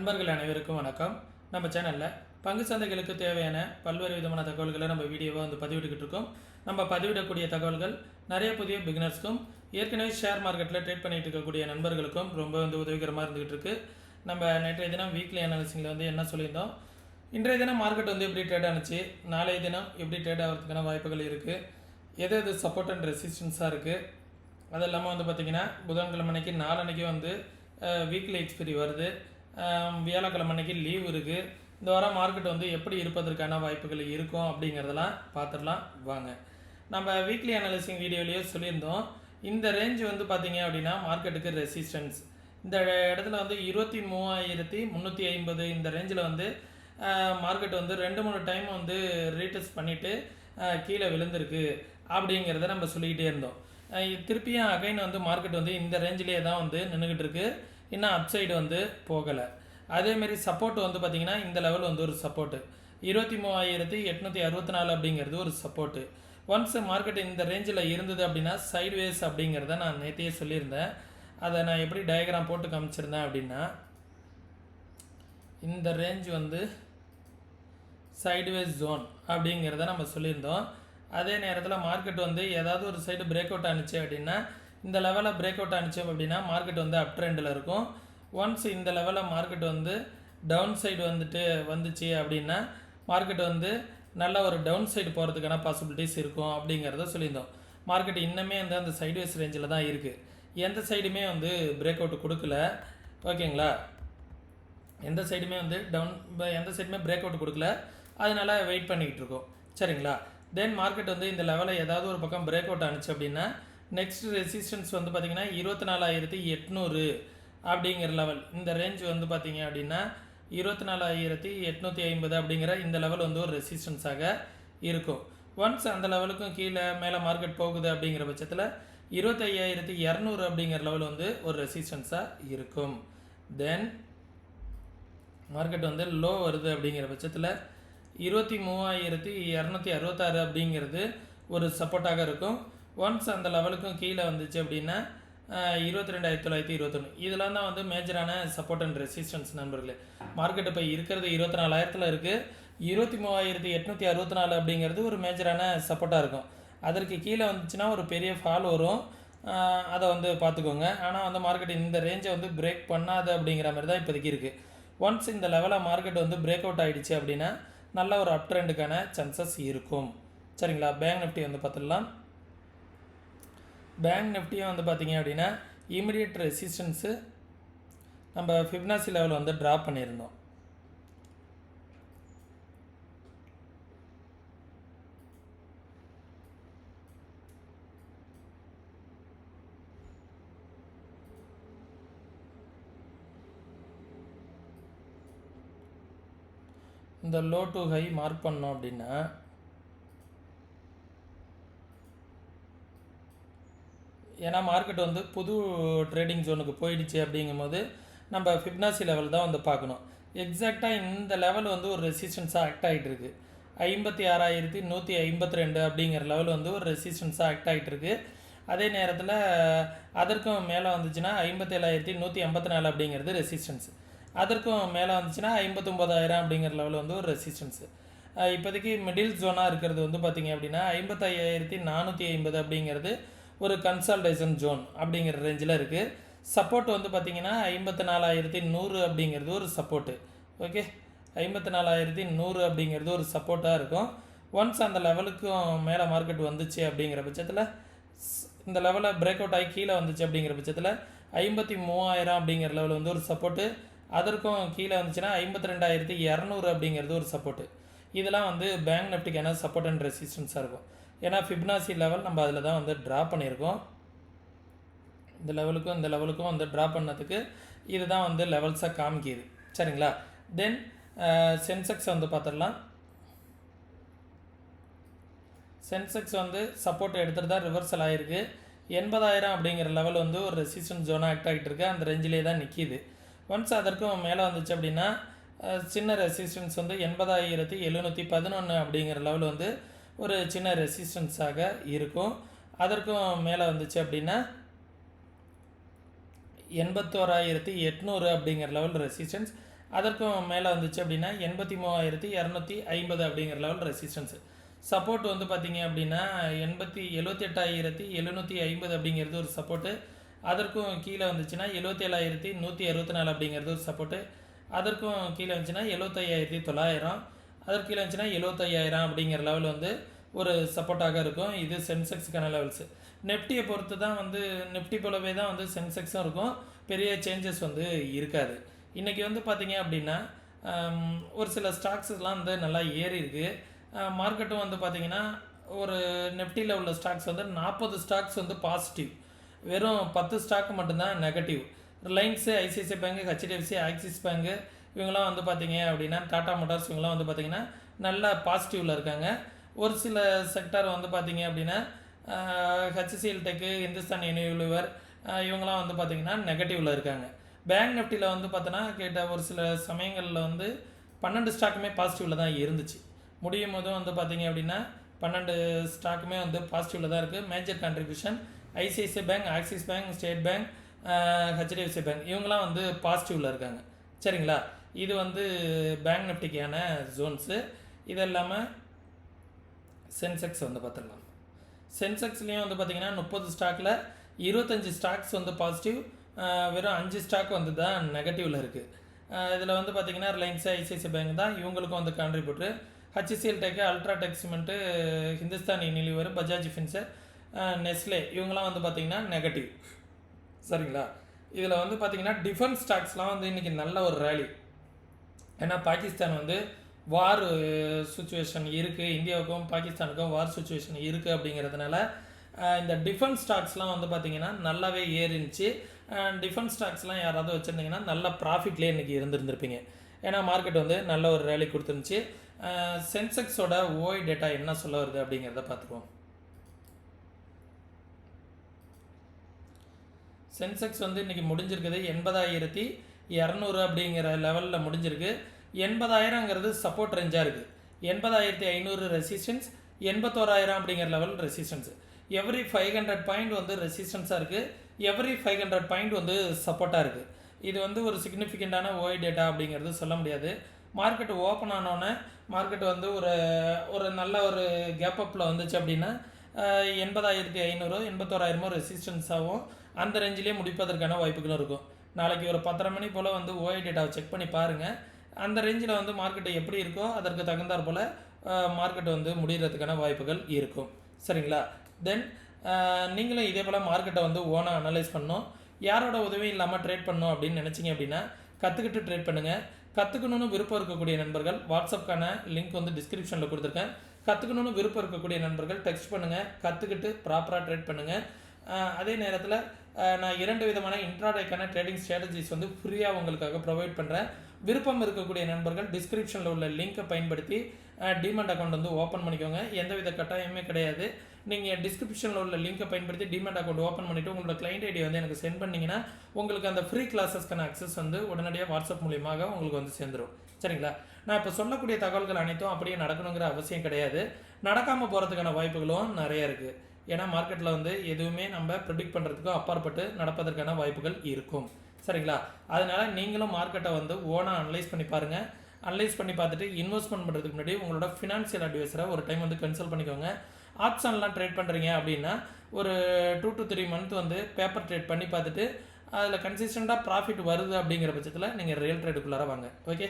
நண்பர்கள் அனைவருக்கும் வணக்கம். நம்ம சேனலில் பங்கு சந்தைகளுக்கு தேவையான பல்வேறு விதமான தகவல்களை நம்ம வீடியோவாக பதிவிட்டுக்கிட்டு இருக்கோம். நம்ம பதிவிடக்கூடிய தகவல்கள் நிறைய புதிய பிகினர்ஸ்க்கும் ஏற்கனவே ஷேர் மார்க்கெட்டில் ட்ரேட் பண்ணிட்டு இருக்கக்கூடிய நண்பர்களுக்கும் ரொம்ப உதவிகரமாக இருந்துகிட்டு இருக்கு. நம்ம நேற்றைய தினம் வீக்லி அனாலிசிங்கில் என்ன சொல்லியிருந்தோம், இன்றைய தினம் மார்க்கெட் எப்படி ட்ரேட் ஆனிச்சு, நாளைய தினம் எப்படி ட்ரேட் ஆகிறதுக்கான வாய்ப்புகள் இருக்குது, எது சப்போர்ட் அண்ட் ரெசிஸ்டன்ஸாக இருக்குது, அது இல்லாமல் பார்த்திங்கன்னா புதன்கிழமை அன்னைக்கு நாளன்னைக்கு வீக்லி எக்ஸ்பீரி வருது, வியாழக்கிழமை அன்னைக்கு லீவ் இருக்குது. இந்த வாரம் மார்க்கெட் எப்படி இருப்பதற்கான வாய்ப்புகள் இருக்கும் அப்படிங்கிறதெல்லாம் பார்த்துடலாம் வாங்க. நம்ம வீக்லி அனாலிசிங் வீடியோலேயே சொல்லியிருந்தோம், இந்த ரேஞ்ச் பார்த்திங்க அப்படின்னா மார்க்கெட்டுக்கு ரெசிஸ்டன்ஸ் இந்த இடத்துல 23,350 இந்த ரேஞ்சில் மார்க்கெட் 2-3 டைம் ரீடெஸ்ட் பண்ணிவிட்டு கீழே விழுந்திருக்கு அப்படிங்கிறத நம்ம சொல்லிக்கிட்டே இருந்தோம். திருப்பியும் அகைன் மார்க்கெட் இந்த ரேஞ்சிலே தான் நின்றுக்கிட்டு இருக்குது. இன்னும் அப்சைடு போகலை. அதேமாரி சப்போர்ட் பார்த்திங்கன்னா இந்த லெவல் ஒரு சப்போர்ட்டு 23,864 அப்படிங்கிறது ஒரு சப்போர்ட்டு. ஒன்ஸ் மார்க்கெட் இந்த ரேஞ்சில் இருந்தது அப்படின்னா சைட்வேஸ் அப்படிங்கிறத நான் நேற்றையே சொல்லியிருந்தேன். அதை நான் எப்படி டயக்ராம் போட்டு காமிச்சிருந்தேன் அப்படின்னா, இந்த ரேஞ்ச் சைட்வேஸ் ஜோன் அப்படிங்கிறத நம்ம சொல்லியிருந்தோம். அதே நேரத்தில் மார்க்கெட் ஏதாவது ஒரு சைடு பிரேக் அவுட் ஆனிச்சு அப்படின்னா, இந்த லெவலில் பிரேக் அவுட் ஆனிச்சு அப்படின்னா மார்க்கெட் அப் ட்ரெண்டில் இருக்கும். ஒன்ஸ் இந்த லெவலில் மார்க்கெட் டவுன் சைடு வந்துச்சு அப்படின்னா மார்க்கெட் நல்ல ஒரு டவுன் சைடு போகிறதுக்கான பாசிபிலிட்டிஸ் இருக்கும் அப்படிங்கிறத சொல்லியிருந்தோம். மார்க்கெட் இன்னுமே அந்த சைட்வேஸ் ரேஞ்சில் தான் இருக்குது. எந்த சைடுமே பிரேக் அவுட் கொடுக்கல. ஓகேங்களா, எந்த சைடுமே எந்த சைடுமே பிரேக் அவுட் கொடுக்கல. அதனால் வெயிட் பண்ணிக்கிட்டு இருக்கோம். சரிங்களா, தென் மார்க்கெட் இந்த லெவலில் ஏதாவது ஒரு பக்கம் பிரேக் அவுட் ஆனிச்சு அப்படின்னா நெக்ஸ்ட் ரெசிஸ்டன்ஸ் பார்த்திங்கன்னா 24,800 அப்படிங்கிற லெவல். இந்த ரேஞ்ச் பார்த்திங்க அப்படின்னா 24,850 அப்படிங்கிற இந்த லெவல் ஒரு ரெசிஸ்டன்ஸாக இருக்கும். ஒன்ஸ் அந்த லெவலுக்கும் கீழே மேலே மார்க்கெட் போகுது அப்படிங்கிற பட்சத்தில் 25,200 அப்படிங்கிற லெவல் ஒரு ரெசிஸ்டன்ஸாக இருக்கும். தென் மார்க்கெட் லோ வருது அப்படிங்கிற பட்சத்தில் 23,266 அப்படிங்கிறது ஒரு சப்போர்ட்டாக இருக்கும். ஒன்ஸ் அந்த லெவலுக்கும் கீழே வந்துச்சு அப்படின்னா 22,921 இதெல்லாம் தான் மேஜரான சப்போர்ட் அண்ட் ரெசிஸ்டன்ஸ் நண்பர்களே. மார்க்கெட் இப்போ இருக்கிறது 24,000 இருக்குது. 23,864 அப்படிங்கிறது ஒரு மேஜரான சப்போர்ட்டாக இருக்கும். அதற்கு கீழே வந்துச்சுன்னா ஒரு பெரிய ஃபால் வரும், அதை பார்த்துக்கோங்க. ஆனால் மார்க்கெட் இந்த ரேஞ்சை பிரேக் பண்ணாது அப்படிங்கிற மாதிரி தான் இப்போதைக்கு இருக்குது. ஒன்ஸ் இந்த லெவலில் மார்க்கெட் பிரேக் அவுட் ஆகிடுச்சு அப்படின்னா நல்ல ஒரு அப் ட்ரெண்டுக்கான சான்சஸ் இருக்கும். சரிங்களா, பேங்க் நிஃப்டி பார்த்துடலாம். பேங்க் நிஃப்டியும் பார்த்திங்க அப்படின்னா இமிடியட் ரெசிஸ்டன்ஸு நம்ம ஃபிப்னாசி லெவல் ட்ராப் பண்ணியிருந்தோம். இந்த லோ டு ஹை மார்க் பண்ணோம் அப்படின்னா ஏன்னா மார்க்கெட் புது ட்ரேடிங் ஜோனுக்கு போயிடுச்சு அப்படிங்கும்போது நம்ம ஃபிப்னாசி லெவல் தான் பார்க்கணும். எக்ஸாக்டாக இந்த லெவல் ஒரு ரெசிஸ்டன்ஸாக ஆக்ட் ஆகிட்டு இருக்குது. 56,152 அப்படிங்கிற லெவல் ஒரு ரெசிஸ்டன்ஸாக ஆக்ட் ஆகிட்டு இருக்குது. அதே நேரத்தில் அதற்கும் மேலே வந்துச்சுன்னா 57,184 அப்படிங்கிறது ரெசிஸ்டன்ஸ். அதற்கும் மேலே வந்துச்சுன்னா 59,000 அப்படிங்கிற லெவல் ஒரு ரெசிஸ்டன்ஸு. இப்போதைக்கு மிடில் ஜோனாக இருக்கிறது பார்த்திங்க அப்படின்னா 55,450 அப்படிங்கிறது ஒரு கன்சால்டேஷன் ஜோன் அப்படிங்கிற ரேஞ்சில் இருக்குது. சப்போர்ட் பார்த்திங்கன்னா 54,100 அப்படிங்கிறது ஒரு சப்போர்ட்டு. ஓகே, 54,100 அப்படிங்கிறது ஒரு சப்போர்ட்டாக இருக்கும். ஒன்ஸ் அந்த லெவலுக்கும் மேலே மார்க்கெட் வந்துச்சு அப்படிங்கிற பட்சத்தில் இந்த லெவலில் பிரேக் அவுட் ஆகி கீழே வந்துச்சு அப்படிங்கிற பட்சத்தில் 53,000 அப்படிங்கிற லெவல் ஒரு சப்போர்ட்டு. அதற்கும் கீழே வந்துச்சுன்னா 52,200 அப்படிங்கிறது ஒரு சப்போர்ட்டு. இதெல்லாம் பேங்க் நிஃப்டிக்கான சப்போர்ட் அண்ட் ரெசிஸ்டன்ஸாக இருக்கும். ஏன்னா ஃபிப்னாசி லெவல் நம்ம அதில் தான் ட்ரா பண்ணியிருக்கோம். இந்த லெவலுக்கும் ட்ரா பண்ணதுக்கு இதுதான் லெவல்ஸாக காமிக்கிது. சரிங்களா, தென் சென்செக்ஸ் பார்த்துடலாம். சென்செக்ஸ் சப்போர்ட் எடுத்துகிட்டு தான் ரிவர்சல் ஆகிருக்கு. 80,000 அப்படிங்கிற லெவல் ஒரு ரெசிஸ்டன்ஸ் ஜோனாக ஆக்ட் ஆகிட்டு இருக்கு. அந்த ரேஞ்சிலே தான் நிற்கிது. ஒன்ஸ் அதற்கும் மேலே வந்துச்சு அப்படின்னா சின்ன ரெசிஸ்டன்ஸ் 80,711 அப்படிங்கிற லெவல் ஒரு சின்ன ரெசிஸ்டன்ஸாக இருக்கும். அதற்கும் மேலே வந்துச்சு அப்படின்னா 81,800 அப்படிங்கிற லெவல் ரெசிஸ்டன்ஸ். அதற்கும் மேலே வந்துச்சு அப்படின்னா 83,250 அப்படிங்கிற லெவல் ரெசிஸ்டன்ஸு. சப்போர்ட் வந்து பார்த்தீங்க அப்படின்னா 78,750 அப்படிங்கிறது ஒரு சப்போர்ட்டு. அதற்கும் கீழே வந்துச்சுன்னா 77,164 அப்படிங்கிறது ஒரு சப்போர்ட்டு. அதற்கும் கீழே வந்துச்சுன்னா 75,900, அதற்கு கீழே வந்துச்சுன்னா 75,000 அப்படிங்கிற லெவல் வந்து ஒரு சப்போர்ட்டாக இருக்கும். இது சென்செக்ஸுக்கான லெவல்ஸு. நெஃப்டியை பொறுத்து தான் வந்து நிஃப்டி போலவே தான் வந்து சென்செக்ஸும் இருக்கும். பெரிய சேஞ்சஸ் வந்து இருக்காது. இன்றைக்கி வந்து பார்த்தீங்க அப்படின்னா ஒரு சில ஸ்டாக்ஸ்லாம் வந்து நல்லா ஏறி இருக்குது. மார்க்கெட்டும் வந்து பார்த்திங்கன்னா ஒரு நெஃப்டியில் உள்ள ஸ்டாக்ஸ் வந்து 40 ஸ்டாக்ஸ் வந்து பாசிட்டிவ், வெறும் 10 ஸ்டாக் மட்டும்தான் negative. Reliance, ICICI bank, HDFC, axis bank இவங்களாம் வந்து பார்த்திங்க அப்படின்னா டாடா மோட்டார்ஸ் இவங்களாம் வந்து பார்த்திங்கன்னா நல்ல பாசிட்டிவில் இருக்காங்க. ஒரு சில செக்டார் வந்து பார்த்திங்க அப்படின்னா ஹெச்சிஎல் டெக்கு, இந்துஸ்தான் யூனிலிவர் இவங்களாம் வந்து பார்த்திங்கன்னா நெகட்டிவில் இருக்காங்க. பேங்க் நிஃப்டியில் வந்து பார்த்தோன்னா கேட்ட ஒரு சில சமயங்களில் வந்து 12 ஸ்டாக்குமே பாசிட்டிவில் தான் இருந்துச்சு. முடியும் போதும் வந்து பார்த்திங்க அப்படின்னா 12 ஸ்டாக்குமே வந்து பாசிட்டிவில் தான் இருக்குது. Major contribution ICICI bank, axis bank, state bank, HDFC bank இவங்களாம் வந்து பாசிட்டிவில் இருக்காங்க. சரிங்களா, இது வந்து பேங்க் நிஃப்டிக்கான ஜோன்ஸு. இது இல்லாமல் சென்செக்ஸ் வந்து பார்த்துடலாம். சென்செக்ஸ்லேயும் வந்து பார்த்திங்கன்னா 30 ஸ்டாக்கில் 25 ஸ்டாக்ஸ் வந்து பாசிட்டிவ், வெறும் 5 ஸ்டாக் வந்து தான் நெகட்டிவில் இருக்குது. இதில் வந்து பார்த்திங்கன்னா ரிலையன்ஸு, ஐசிஐசிஐ பேங்க் தான் இவங்களுக்கும் வந்து கான்ட்ரிபியூட்ரு. HCL tech, UltraTech cement, Hindustan Unilever, Bajaj Finserv, Nestle இவங்களாம் வந்து பார்த்திங்கன்னா நெகட்டிவ். சரிங்களா, இதில் வந்து பார்த்திங்கன்னா டிஃபென்ஸ் ஸ்டாக்ஸ்லாம் வந்து இன்றைக்கி நல்ல ஒரு ரேலி. ஏன்னா பாகிஸ்தான் வந்து வார் சுச்சுவேஷன் இருக்குது, இந்தியாவுக்கும் பாகிஸ்தானுக்கும் வார் சுச்சுவேஷன் இருக்குது. அப்படிங்கிறதுனால இந்த டிஃபென்ஸ் ஸ்டாக்ஸ்லாம் வந்து பார்த்திங்கன்னா நல்லாவே ஏறிச்சு. டிஃபென்ஸ் ஸ்டாக்ஸ்லாம் யாராவது வச்சுருந்தீங்கன்னா நல்ல ப்ராஃபிட்லேயே இன்றைக்கி இருந்திருப்பீங்க. ஏன்னா மார்க்கெட் வந்து நல்ல ஒரு ரேலி கொடுத்துருந்துச்சு. சென்செக்ஸோட ஓய் டேட்டா என்ன சொல்ல வருது அப்படிங்கிறத பார்த்துருவோம். சென்செக்ஸ் வந்து இன்றைக்கி முடிஞ்சிருக்குது 80,200 அப்படிங்கிற லெவலில் முடிஞ்சிருக்கு. 80,000ங்கிறது சப்போர்ட் ரேஞ்சாக இருக்குது. 80,500 ரெசிஸ்டன்ஸ், 81,000 அப்படிங்கிற லெவல் ரெசிஸ்டன்ஸு. எவ்ரி 500 பாயிண்ட் வந்து ரெசிஸ்டன்ஸாக இருக்குது, எவ்ரி 500 பாயிண்ட் வந்து சப்போர்ட்டாக இருக்குது. இது வந்து ஒரு சிக்னிஃபிகண்ட்டான ஓய் டேட்டா அப்படிங்கிறது சொல்ல முடியாது. மார்க்கெட் ஓப்பன் ஆனோன்னே மார்க்கெட் வந்து ஒரு நல்ல ஒரு கேப் அப்பில் வந்துச்சு அப்படின்னா 80,500 81,000 ரெசிஸ்டன்ஸாகவும் அந்த ரேஞ்சிலே முடிப்பதற்கான வாய்ப்புகளும் இருக்கும். நாளைக்கு ஒரு 10:30 மணி போல் வந்து ஓஐ டேட்டாவை செக் பண்ணி பாருங்கள். அந்த ரேஞ்சில் வந்து மார்க்கெட்டு எப்படி இருக்கோ அதற்கு தகுந்தாற் போல் மார்க்கெட் வந்து முடிகிறதுக்கான வாய்ப்புகள் இருக்கும். சரிங்களா, தென் நீங்களும் இதே போல் மார்க்கெட்டை வந்து ஓனாக அனலைஸ் பண்ணணும். யாரோட உதவியும் இல்லாமல் ட்ரேட் பண்ணணும் அப்படின்னு நினச்சிங்க அப்படின்னா கற்றுக்கிட்டு ட்ரேட் பண்ணுங்கள். கற்றுக்கணுன்னு விருப்பம் இருக்கக்கூடிய நண்பர்கள் வாட்ஸ்அப்கான லிங்க் வந்து டிஸ்கிரிப்ஷனில் கொடுத்துருக்கேன். கற்றுக்கணுன்னு விருப்பம் இருக்கக்கூடிய நண்பர்கள் டெக்ஸ்ட் பண்ணுங்கள், கற்றுக்கிட்டு ப்ராப்பராக ட்ரேட் பண்ணுங்கள். அதே நேரத்தில் நான் 2 விதமான இன்ட்ராடேக்கான ட்ரேடிங் ஸ்ட்ராட்டஜிஸ் வந்து ஃப்ரீயாக உங்களுக்காக ப்ரொவைட் பண்ணுறேன். விருப்பம் இருக்கக்கூடிய நண்பர்கள் டிஸ்கிரிப்ஷனில் உள்ள லிங்க்கை பயன்படுத்தி டிமேட் அக்கௌண்ட் வந்து ஓப்பன் பண்ணிக்கோங்க. எந்தவித கட்டாயமே கிடையாது. நீங்கள் டிஸ்கிரிப்ஷனில் உள்ள லிங்க்கை பயன்படுத்தி டிமேட் அக்கௌண்ட் ஓப்பன் பண்ணிவிட்டு உங்களோட கிளைண்ட் ஐடி வந்து எனக்கு சென்ட் பண்ணிங்கன்னா உங்களுக்கு அந்த ஃப்ரீ கிளாஸஸ்க்கான அக்சஸ் வந்து உடனடியாக வாட்ஸ்அப் மூலியமாக உங்களுக்கு வந்து சேர்ந்துடும். சரிங்களா, நான் இப்போ சொல்லக்கூடிய தகவல்கள் அனைத்தும் அப்படியே நடக்கணுங்கிற அவசியம் கிடையாது. நடக்காமல் போகிறதுக்கான வாய்ப்புகளும் நிறைய இருக்குது. ஏன்னா மார்க்கெட்டில் வந்து எதுவுமே நம்ம ப்ரெடிக்ட் பண்ணுறதுக்கும் அப்பாற்பட்டு நடப்பதற்கான வாய்ப்புகள் இருக்கும். சரிங்களா, அதனால் நீங்களும் மார்க்கெட்டை வந்து ஓனாக அனலைஸ் பண்ணி பாருங்கள். அனலைஸ் பண்ணி பார்த்துட்டு இன்வெஸ்ட்மெண்ட் பண்ணுறதுக்கு முன்னாடி உங்களோட ஃபினான்ஷியல் அட்வைஸரை ஒரு டைம் வந்து கன்சல்ட் பண்ணிக்கோங்க. ஆப்ஷன்லாம் ட்ரேட் பண்ணுறீங்க அப்படின்னா ஒரு 2 to 3 மந்த் வந்து பேப்பர் ட்ரேட் பண்ணி பார்த்துட்டு அதில் கன்சிஸ்டண்ட்டாக ப்ராஃபிட் வருது அப்படிங்கிற பட்சத்தில் நீங்கள் ரியல் ட்ரேடுக்குள்ளார வாங்க. ஓகே,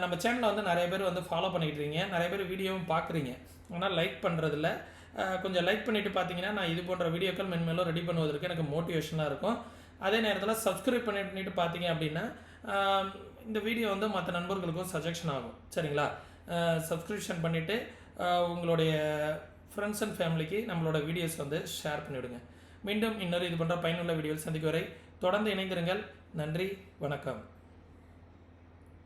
நம்ம சேனலில் வந்து நிறைய பேர் வந்து ஃபாலோ பண்ணிக்கிட்டு இருக்கீங்க, நிறைய பேர் வீடியோவும் பார்க்குறீங்க, ஆனால் லைக் பண்ணுறதில்ல. கொஞ்சம் லைக் பண்ணிவிட்டு பார்த்தீங்கன்னா நான் இது போன்ற வீடியோக்கள் மென்மேலும் ரெடி பண்ணுவதற்கு எனக்கு மோட்டிவேஷனாக இருக்கும். அதே நேரத்தில் சப்ஸ்கிரைப் பண்ணிட்டு பார்த்தீங்க அப்படின்னா இந்த வீடியோ வந்து மற்ற நண்பர்களுக்கும் சஜெக்ஷன் ஆகும். சரிங்களா, சப்ஸ்கிரிப்ஷன் பண்ணிவிட்டு உங்களுடைய ஃப்ரெண்ட்ஸ் அண்ட் ஃபேமிலிக்கு நம்மளோட வீடியோஸ் வந்து ஷேர் பண்ணிவிடுங்க. மீண்டும் இன்னொரு இது போன்ற பயனுள்ள வீடியோவில் சந்திக்கும் வரை தொடர்ந்து இணைந்திருங்கள். நன்றி, வணக்கம்.